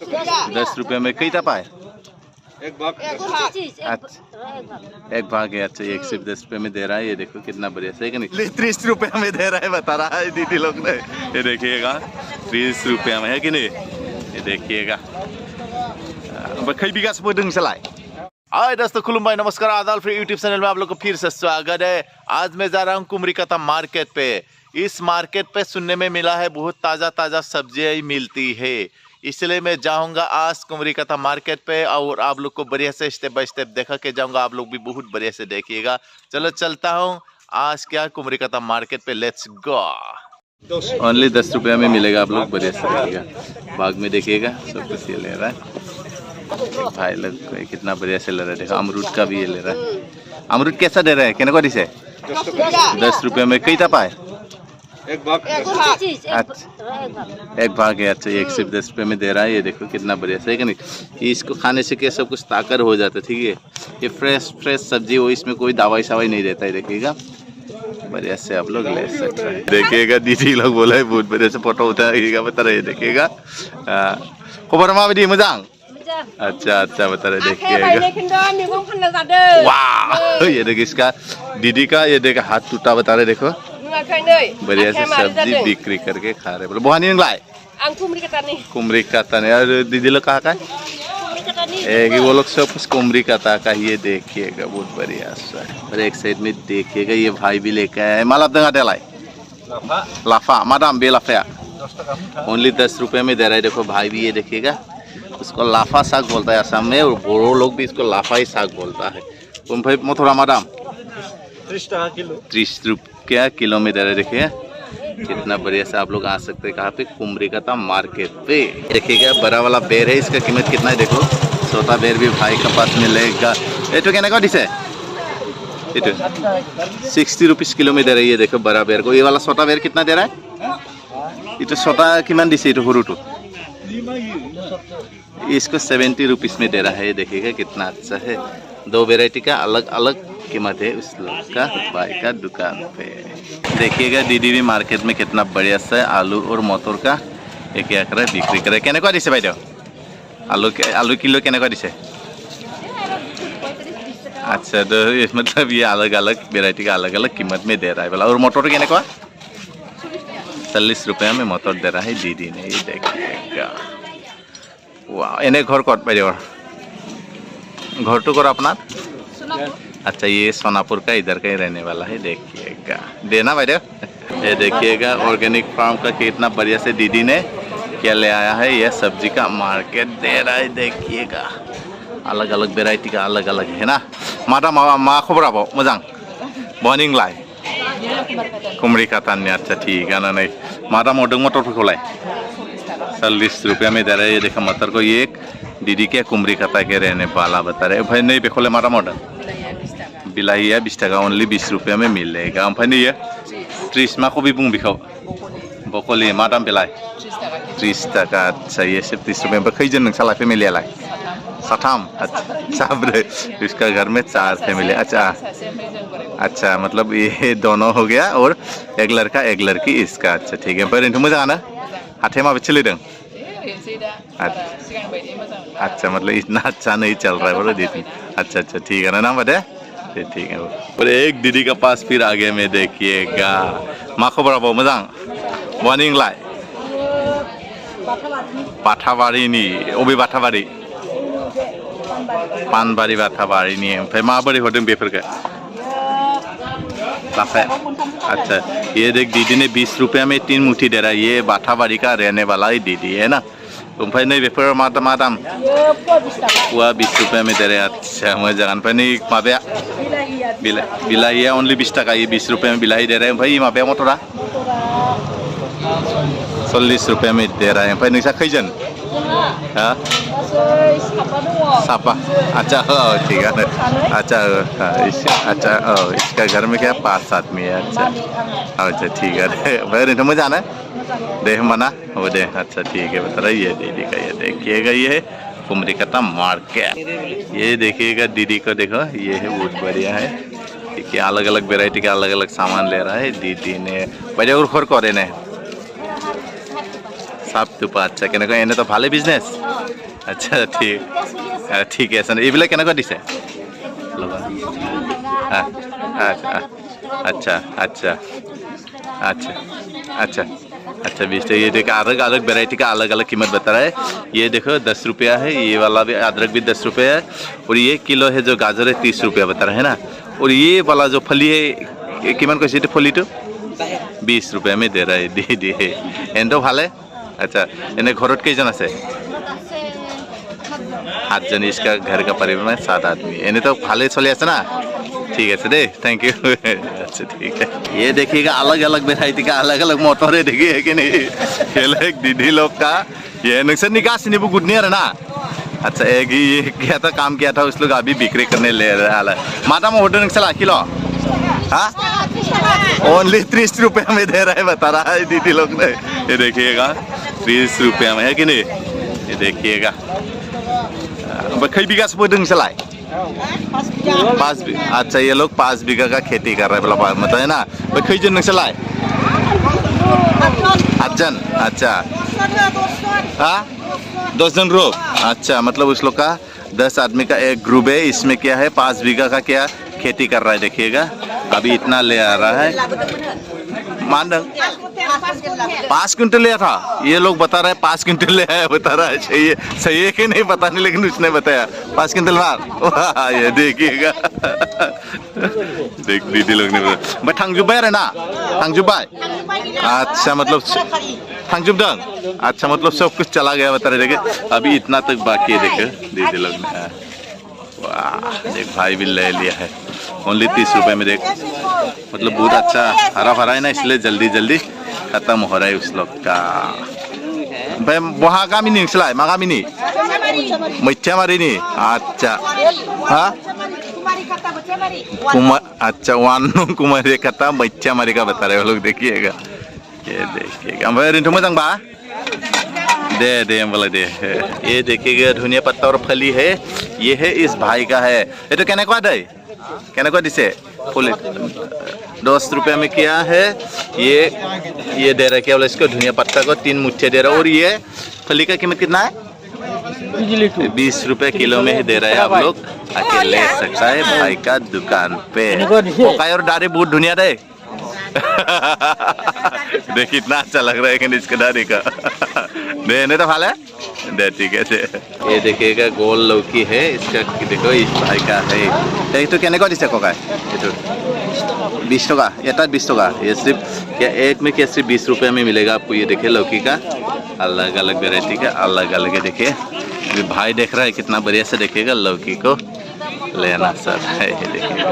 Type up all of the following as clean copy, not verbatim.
10 रुपये में कई पाए? एक भाग। एक भाग है। अच्छा, एक सिर्फ 10 रुपये में दे रहा है। ये देखो कितना बढ़िया से, कि नहीं 30 रुपये में दे रहा है, बता रहा है दीदी लोग ने। ये देखिएगा 30 रुपये में है कि नहीं, ये देखिएगा। कई बीघा से चलाए। हाय दोस्तों, खुलुमबाई, नमस्कार, आदाब। फ्री यूट्यूब चैनल में आप लोग को फिर से स्वागत है। आज मैं जा रहा हूँ कुमरीकता मार्केट पे। इस मार्केट पे सुनने में मिला है बहुत ताज़ा सब्जियाँ मिलती है, इसलिए मैं जाऊंगा आज कुमरीकता मार्केट पे और आप लोग को बढ़िया से स्टेप बाय स्टेप देखा के जाऊंगा। आप लोग भी बहुत बढ़िया से देखिएगा। चलो चलता हूँ आज क्या कुमरीकता मार्केट पे, लेट्स गो। ओनली 10 रुपये में मिलेगा, आप लोग बढ़िया से देखिएगा। बाग में देखिएगा सब कुछ ये ले रहा है भाई लोग, कितना बढ़िया से ले रहा है। देखो अमरूद का भी ये ले रहा है। अमरूद कैसा दे रहा है, कहने को दिसे 10 रुपये में कई पाए? एक भाग। एक भाग है। अच्छा, एक सिर्फ 10 रुपये में दे रहा है। ये देखो कितना बढ़िया से, कि नहीं इसको खाने से क्या सब कुछ ताकत हो जाता है। ठीक है, ये फ्रेश सब्जी हो, इसमें कोई दवाई सवाई नहीं देता है। देखिएगा बढ़िया से आप लोग ले सकते हैं। देखिएगा दीदी लोग बोला है बहुत बढ़िया से फोटो उठाइएगा, बता रहे देखिएगा। खबर माबायदि मोजां? अच्छा बता रहे देखिएगा। वाह, ये देखिए इसका दीदी का, ये देखो हाथ टूटा, बता रहे देखो। बढ़िया से सब्जी बिक्री करके खा रहे। बोलो बहानी नंगलाय? कुमरीकता ने। और दीदी लोग कहाँ का है? वो लोग सब कुछ कुमरीकता का। ये देखिएगा बहुत बढ़िया सा। और एक साइड में देखिएगा ये भाई भी लेकर आए। मालाप दंगा डेलाय लाफा मादाम बे लाफा ओनली 10 रुपये में दे रहा है। देखो भाई भी, ये देखिएगा उसको लाफा साग बोलता है असम में, और बोरो लोग भी इसको लाफा ही साग बोलता है। तुम भाई मथुरा मादाम 30 रुपया किलो में दे रहे। देखिए कितना बढ़िया से आप लोग आ सकते हैं कहाँ पे, कुमरीकता मार्केट पे। देखिएगा बड़ा वाला बेर है, इसका कीमत कितना है देखो। छोटा बेर भी भाई के पास मिलेगा। ये तो कहने का दिसे 60 रुपीज किलो में दे रही है। देखो बड़ा बेर को। ये वाला छोटा बेर कितना दे रहा है? ये तो छोटा किमान दिसे, ये तो हुरु तो इसको 70 रुपीज में दे रहा है। देखिएगा कितना अच्छा है। दो वेराइटी का अलग अलग कीमत है उस लोग का भाई का दुकान पे। देखिएगा दीदी भी मार्केट में कितना बढ़िया सा आलू और मटर का एक क्या करे बिक्री करे। कहने को दिसे भाई दो आलू किलो कहने को दिसे? अच्छा, तो मतलब ये अलग अलग वेराइटी का अलग अलग कीमत में दे रहा है बोला। और मटर कहने को 40 रुपये में मटर दे रहा है दीदी ने। ये देखिएगा। वाह, एने घर कत भाई घर तो कर अपना? अच्छा, ये सोनापुर का इधर का ही रहने वाला है। देखिएगा देना भाई। ये देखिएगा ऑर्गेनिक फार्म का कितना बढ़िया से दीदी ने क्या ले आया है। यह सब्जी का मार्केट दे रहा है। देखिएगा अलग अलग वेराइटी का अलग अलग है ना। माता मा खबर आबो मोजां बहनिंग लाय कुमरीकता ने। अच्छा ठीक है ना। नहीं माता मोदों मटर को लाए 40 रुपये में दे रहा है। ये देखो मटर को। ये एक दीदी के कुमरीकता के रहने वाला बता रहे भाई। नहीं बेखोले माता मटर बिलाही है 20 टका ओनली 20 रुपये में मिलेगा। ओमफ्राय नहीं 30 मा कबि बुं बिखौ बकली मा दाम बेलाय 30 टका। अच्छा, ये सिर्फ 30 रुपये में। खैजन नोंसालाय फेमिलियालाय? साथाम। अच्छा साब्रै। इसका घर में 4 फैमिली। अच्छा मतलब ये दोनों हो गया, और एक लड़का एक लड़की इसका। अच्छा ठीक है। ओमफ्राय मोजां ना हाथाय माबे सोलिदों? अच्छा मतलब इतना अच्छा नहीं चल रहा है बोलो दीदी। अच्छा ठीक है ना नाम बता। ठीक है। और एक दीदी का पास फिर आगे में देखिएगा। मा खबर आबो मोजां बहनिंग लाय? बाथाबारिनि। अबे बाथाबारि? पानबारि बाथाबारिनि। ओमफ्राय माबोरै हरदों बेफोरखौ लाफा? अच्छा, ये देख दीदी ने 20 रुपया में 3 मुट्ठी दे रहा है। ये बाथाबारी का रहने वाला ही दीदी है ना। ओमफ्राय नै बेफोर मा दाम? पुआ 20 रुपये में दे रहे। अच्छा मोजां। ओमफ्राय नै माबाया बिलाहिया ओनली 20 टका। ये 20 रुपये में बिलाही दे रहे हैं। ओमफ्राय माबाया मटरा 40 रुपये में दे रहा है। ओमफ्राय नोंसा खैजन? हाँ सापा। अच्छा ठीक है। अच्छा इसका घर में क्या 5 आदमी है। अच्छा ठीक है। भाई नहीं मजा आना दे मना वो दे। अच्छा ठीक है बता रहा ये दीदी का। ये देखिएगा ये है कुमरीकता मार्केट। ये देखिएगा दीदी को देखो, ये है बहुत बढ़िया है। देखिए अलग अलग वेराइटी का अलग अलग सामान ले रहा है दीदी ने। बड़े और खोर करे ने চাপ থোপা আচ্ছা কেনেকুৱা এনেতো ভালে বিজনেছ আচ্ছা ঠিক ঠিকে আছে এইবিলাক কেনেকুৱা দিছে अच्छा अच्छा अच्छा अच्छा अच्छा 20 ये देखो अलग अलग वैरायटी का अलग अलग कीमत बता रहा है ये देखो 10 रुपया है ये वाला भी अदरक भी 10 रुपया है और ये किलो है जो गाजर है 30 रुपया बता रहा है ना और ये वाला जो फली है कीमत कैसे फली तो 20 रुपया में दे रहा है दे एंडो भाले अच्छा इन्हें घरोट कई जन আছে 8 जन इसका घर का परिवार में 7 आदमी इन्हें तो भाले चले আছে ना ठीक है दे थैंक यू अच्छा ठीक है ये देखिएगा अलग अलग वैरायटी का अलग अलग मोटर है देखिए कि नहीं ये लोग दीदी लोग का ये नक्सर निकास नींबू गुडनी है ना अच्छा एक ये क्या था काम किया था उस लोग अभी बिक्री करने ले रहा है माता में होटल नक्सल किलो हाँ ओनली 30 रुपया में दे रहा है बता रहा है दीदी लोग ने ये देखिएगा 30 रुपया में है कि नहीं ये देखिएगा कई बीघा से होटल नक्सल 5 बीघा अच्छा ये लोग 5 बीघा का खेती कर रहे हैं बोला मतलब है ना भाई कई जन नक्सल 8 जन अच्छा हाँ 10 जन ग्रुप अच्छा मतलब उस लोग का 10 आदमी का एक ग्रुप है इसमें क्या है 5 बीघा का क्या खेती कर रहा है देखिएगा अभी इतना ले आ रहा है मान 5 क्विंटल लिया था ये लोग बता रहे हैं 5 क्विंटल ले आया बता रहा है सही है कि नहीं पता नहीं लेकिन उसने बताया 5 क्विंटल मार ये देखिएगा देख दीदी लोग ने भाई थांगजुबाई है ना थांगजुबाई अच्छा मतलब थांगजुबदंग अच्छा मतलब सब कुछ चला गया बता रहे देखिए अभी इतना तक बाकी है देखो दीदी लोग ने वाह देख भाई भी ले लिया है ओनली 30 रुपए में देख मतलब बहुत अच्छा हरा भरा है ना इसलिए जल्दी जल्दी खत्म हो रहा है उस लोग का भाई वहाँ का मिनी निकला है मागा मिनी मैथ्या मारी नहीं अच्छा हाँ अच्छा वानु कुमारी कथा मैथ्या मारी का बता रहे हो लोग देखिएगा ये देखिएगा भाई रिंटू मजांग बा दे दे बोले दे ये देखिएगा धनिया पत्ता और फली है ये है इस भाई का है ये तो कहने को दे कहने को दिसे फुल 10 रुपये में क्या है ये दे रहा है क्या बोले इसको धनिया पत्ता को 3 मुट्ठे दे रहा है और ये फली का कीमत कितना है 20 रुपये किलो में ही दे रहा है आप लोग आके ले सकता है भाई का दुकान पे और डारे बहुत धुनिया दे देख कितना अच्छा लग रहा है कि इसका डारे का नहीं तो भाले दे ठीक है ये देखिएगा गोल लौकी है इसका देखो इस भाई का है तो कहने को दिसे कोका 20 टका ये 20 टका ये सिर्फ क्या एक में क्या सिर्फ 20 रुपये में मिलेगा आपको ये देखिए लौकी का अलग अलग वेराइटी का अलग अलग है देखिए अभी भाई देख रहा है कितना बढ़िया से देखिएगा लौकी को लेना सर है देखिएगा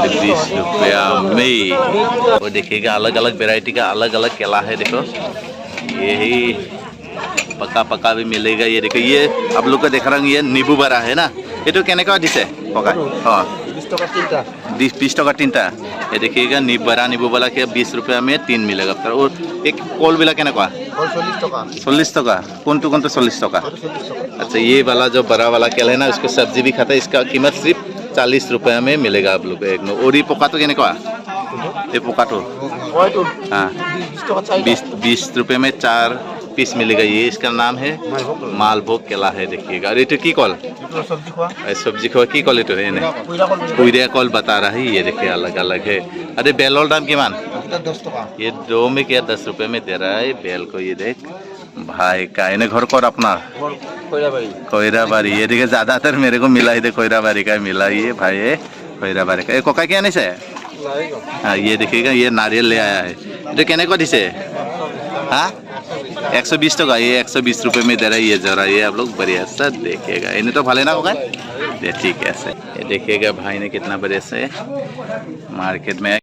20 रुपया में वो देखिएगा अलग अलग वेराइटी का अलग अलग केला है देखो यही पका पका भी मिलेगा ये देखो ये आप लोग को देख रहा हूँ ये नींबू बड़ा है ना ये तो कहने का दिसे पका हाँ 20 टका 3टा ये देखिएगा बड़ा नींबू वाला के 20 रुपया में 3 मिलेगा और एक कोल बिला कहने का 40 टका कौन तो 40 टका अच्छा ये वाला जो बड़ा वाला केला है ना उसको सब्जी भी खाता है इसका कीमत सिर्फ 40 रुपया में मिलेगा आप लोग को एक और ये पका तो कहने का ये पका तो हाँ 20 रुपये में 4 पीस मिलेगा ये इसका नाम है मालभोग केला है देखिएगा और ये तो की कॉल सब्जी खोआ की कॉल तो है कुइरिया कॉल बता रहा है ये देखिए अलग अलग है अरे बेलोल दाम किमान 10 टका ये 2 में क्या 10 रुपये में दे रहा है बेल को ये देख भाई का इन्हें घर को अपना कोयराबारी ये देखिए ज्यादातर मेरे को मिला ही कोयराबारी का मिला ये भाई है कोयराबारी का कोका क्या नहीं से हाँ ये देखिएगा ये नारियल ले आया है तो कहने को दिसे हाँ 120 टका ये 120 रुपये में दे रहा है ये जरा ये आप लोग बढ़िया सा देखिएगा इन्हें तो भले ना होगा ठीक है ये देखिएगा भाई ने कितना बढ़िया से मार्केट में